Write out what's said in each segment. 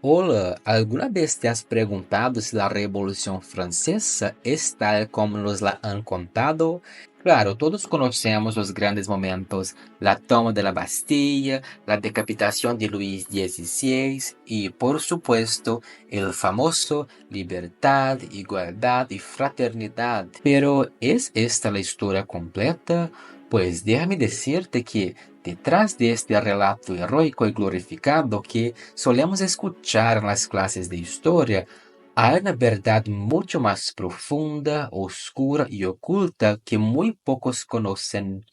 Hola, ¿alguna vez te has preguntado si la Revolución Francesa es tal como nos la han contado? Claro, todos conocemos los grandes momentos, la toma de la Bastilla, la decapitación de Luis XVI y, por supuesto, el famoso libertad, igualdad y fraternidad. Pero, ¿es esta la historia completa? Pues déjame decirte que detrás de este relato heroico y glorificado que solemos escuchar en las clases de historia, hay una verdad mucho más profunda, oscura y oculta que muy pocos conocen.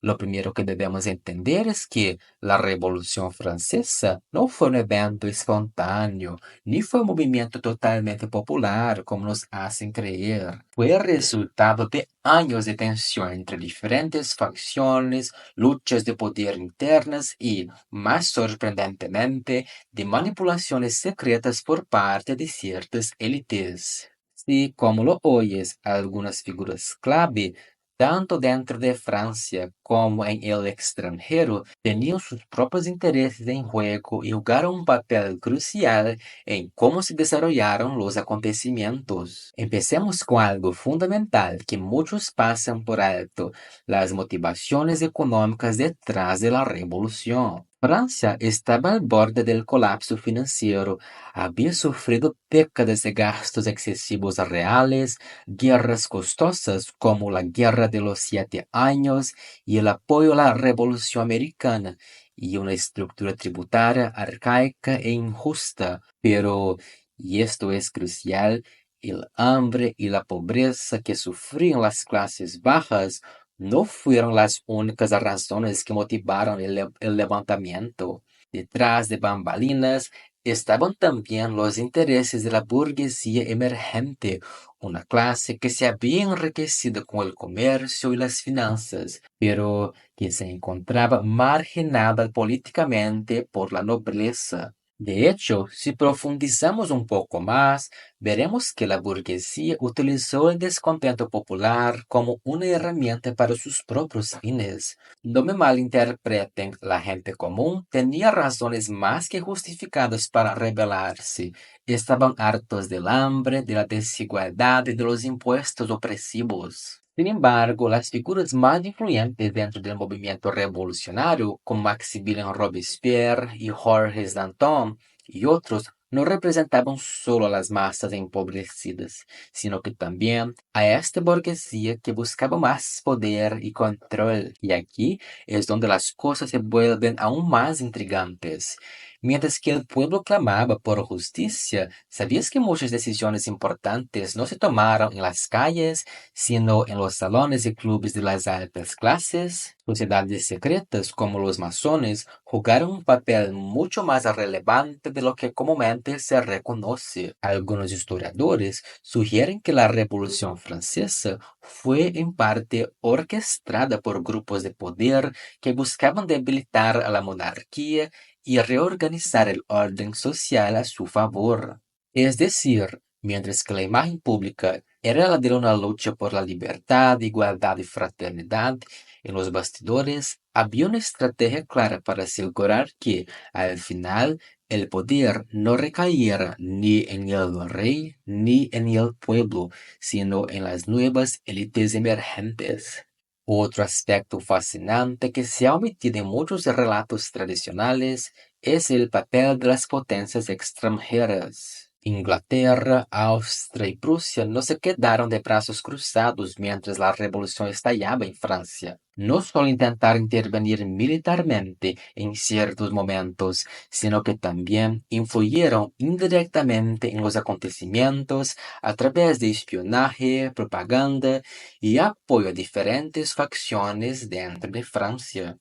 Lo primero que debemos entender es que la Revolución Francesa no fue un evento espontáneo, ni fue un movimiento totalmente popular, como nos hacen creer. Fue el resultado de años de tensión entre diferentes facciones, luchas de poder internas y, más sorprendentemente, de manipulaciones secretas por parte de ciertas élites. Si, como lo oyes, algunas figuras clave tanto dentro de Francia como en el extranjero, tenían sus propios intereses en juego y jugaron un papel crucial en cómo se desarrollaron los acontecimientos. Empecemos con algo fundamental que muchos pasan por alto, las motivaciones económicas detrás de la revolución. Francia estaba al borde del colapso financiero, había sufrido décadas de gastos excesivos reales, guerras costosas como la Guerra de los 7 Años y el apoyo a la Revolución Americana, y una estructura tributaria arcaica e injusta. Pero, y esto es crucial, el hambre y la pobreza que sufrían las clases bajas no fueron las únicas razones que motivaron el levantamiento. Detrás de bambalinas estaban también los intereses de la burguesía emergente, una clase que se había enriquecido con el comercio y las finanzas, pero que se encontraba marginada políticamente por la nobleza. De hecho, si profundizamos un poco más, veremos que la burguesía utilizó el descontento popular como una herramienta para sus propios fines. No me malinterpreten, la gente común tenía razones más que justificadas para rebelarse. Estaban hartos del hambre, de la desigualdad y de los impuestos opresivos. Sin embargo, las figuras más influyentes dentro del movimiento revolucionario, como Maximilien Robespierre y Georges Danton y otros, no representaban solo a las masas empobrecidas, sino que también a esta burguesía que buscaba más poder y control. Y aquí es donde las cosas se vuelven aún más intrigantes. Mientras que el pueblo clamaba por justicia, ¿sabías que muchas decisiones importantes no se tomaron en las calles, sino en los salones y clubes de las altas clases? Sociedades secretas como los masones jugaron un papel mucho más relevante de lo que comúnmente se reconoce. Algunos historiadores sugieren que la Revolución Francesa fue en parte orquestada por grupos de poder que buscaban debilitar a la monarquía y reorganizar el orden social a su favor. Es decir, mientras que la imagen pública era la de una lucha por la libertad, igualdad y fraternidad, en los bastidores había una estrategia clara para asegurar que, al final, el poder no recayera ni en el rey ni en el pueblo, sino en las nuevas élites emergentes. Otro aspecto fascinante que se ha omitido en muchos relatos tradicionales es el papel de las potencias extranjeras. Inglaterra, Austria y Prusia no se quedaron de brazos cruzados mientras la revolución estallaba en Francia. No solo intentaron intervenir militarmente en ciertos momentos, sino que también influyeron indirectamente en los acontecimientos a través de espionaje, propaganda y apoyo a diferentes facciones dentro de Francia.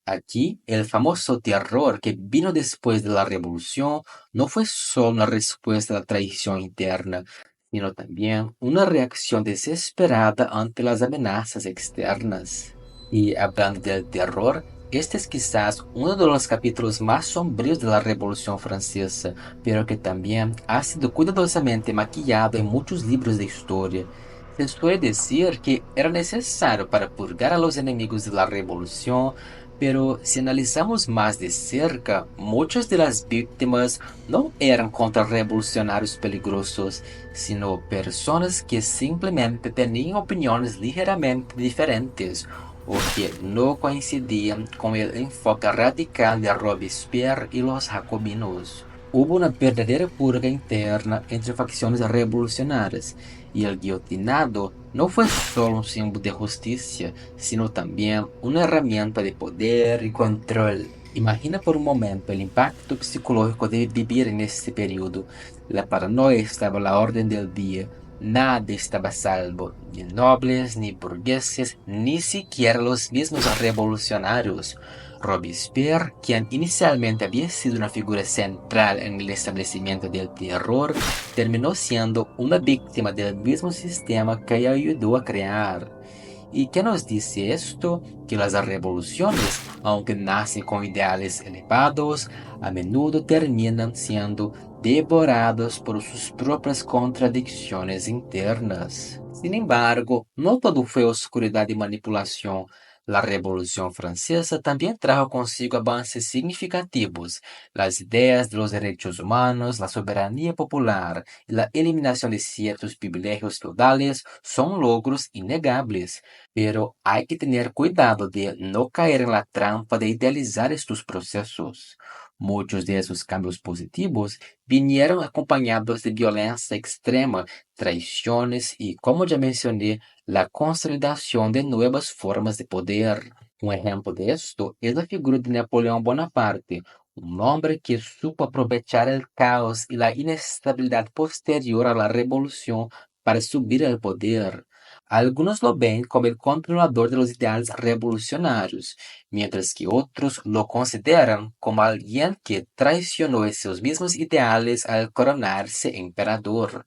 Aquí, el famoso terror que vino después de la revolución no fue solo una respuesta a la traición interna, sino también una reacción desesperada ante las amenazas externas. Y hablando del terror, este es quizás uno de los capítulos más sombríos de la Revolución Francesa, pero que también ha sido cuidadosamente maquillado en muchos libros de historia. Se suele decir que era necesario para purgar a los enemigos de la revolución Pero si analizamos más de cerca, muchas de las víctimas no eran contrarrevolucionarios peligrosos, sino personas que simplemente tenían opiniones ligeramente diferentes o que no coincidían con el enfoque radical de Robespierre y los jacobinos. Hubo una verdadera purga interna entre facciones revolucionarias, y el guillotinado no fue solo un símbolo de justicia, sino también una herramienta de poder y control. Imagina por un momento el impacto psicológico de vivir en ese periodo. La paranoia estaba a la orden del día. Nadie estaba a salvo, ni nobles, ni burgueses, ni siquiera los mismos revolucionarios. Robespierre, quien inicialmente había sido una figura central en el establecimiento del terror, terminó siendo una víctima del mismo sistema que ayudó a crear. ¿Y qué nos dice esto? Que las revoluciones, aunque nacen con ideales elevados, a menudo terminan siendo devoradas por sus propias contradicciones internas. Sin embargo, no todo fue oscuridad y manipulación. La Revolución Francesa también trajo consigo avances significativos. Las ideas de los derechos humanos, la soberanía popular y la eliminación de ciertos privilegios feudales son logros innegables. Pero hay que tener cuidado de no caer en la trampa de idealizar estos procesos. Muchos de esos cambios positivos vinieron acompañados de violencia extrema, traiciones y, como ya mencioné, la consolidación de nuevas formas de poder. Un ejemplo de esto es la figura de Napoleón Bonaparte, un hombre que supo aprovechar el caos y la inestabilidad posterior a la revolución para subir al poder. Algunos lo ven como el continuador de los ideales revolucionarios, mientras que otros lo consideran como alguien que traicionó esos mismos ideales al coronarse emperador.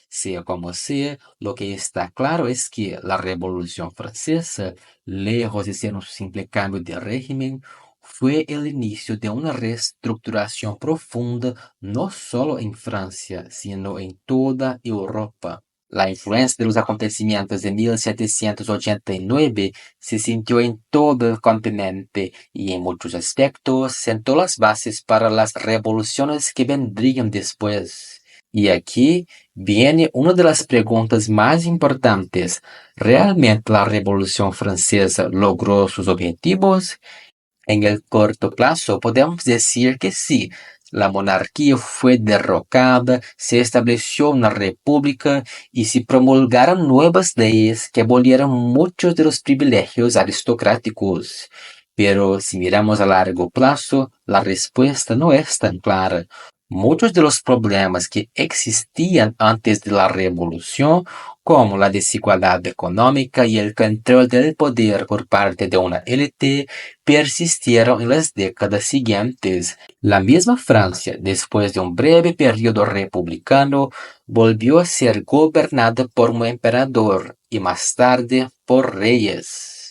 Sea como sea, lo que está claro es que la Revolución Francesa, lejos de ser un simple cambio de régimen, fue el inicio de una reestructuración profunda no solo en Francia, sino en toda Europa. La influencia de los acontecimientos de 1789 se sintió en todo el continente y en muchos aspectos sentó las bases para las revoluciones que vendrían después. Y aquí viene una de las preguntas más importantes. ¿Realmente la Revolución Francesa logró sus objetivos? En el corto plazo podemos decir que sí, la monarquía fue derrocada, se estableció una república y se promulgaron nuevas leyes que abolieron muchos de los privilegios aristocráticos. Pero si miramos a largo plazo, la respuesta no es tan clara. Muchos de los problemas que existían antes de la revolución, como la desigualdad económica y el control del poder por parte de una élite, persistieron en las décadas siguientes. La misma Francia, después de un breve periodo republicano, volvió a ser gobernada por un emperador y más tarde por reyes.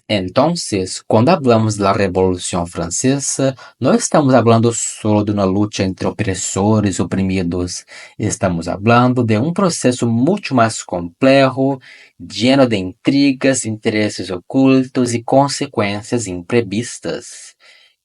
Entonces, cuando hablamos de la Revolución Francesa, no estamos hablando solo de una lucha entre opresores y oprimidos. Estamos hablando de un proceso mucho más complejo, lleno de intrigas, intereses ocultos y consecuencias imprevistas.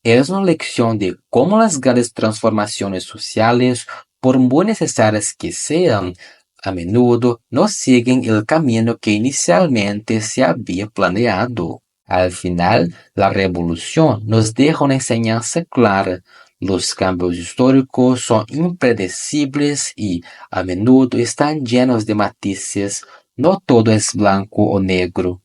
Es una lección de cómo las grandes transformaciones sociales, por muy necesarias que sean, a menudo no siguen el camino que inicialmente se había planeado. Al final, la revolución nos deja una enseñanza clara. Los cambios históricos son impredecibles y a menudo están llenos de matices. No todo es blanco o negro.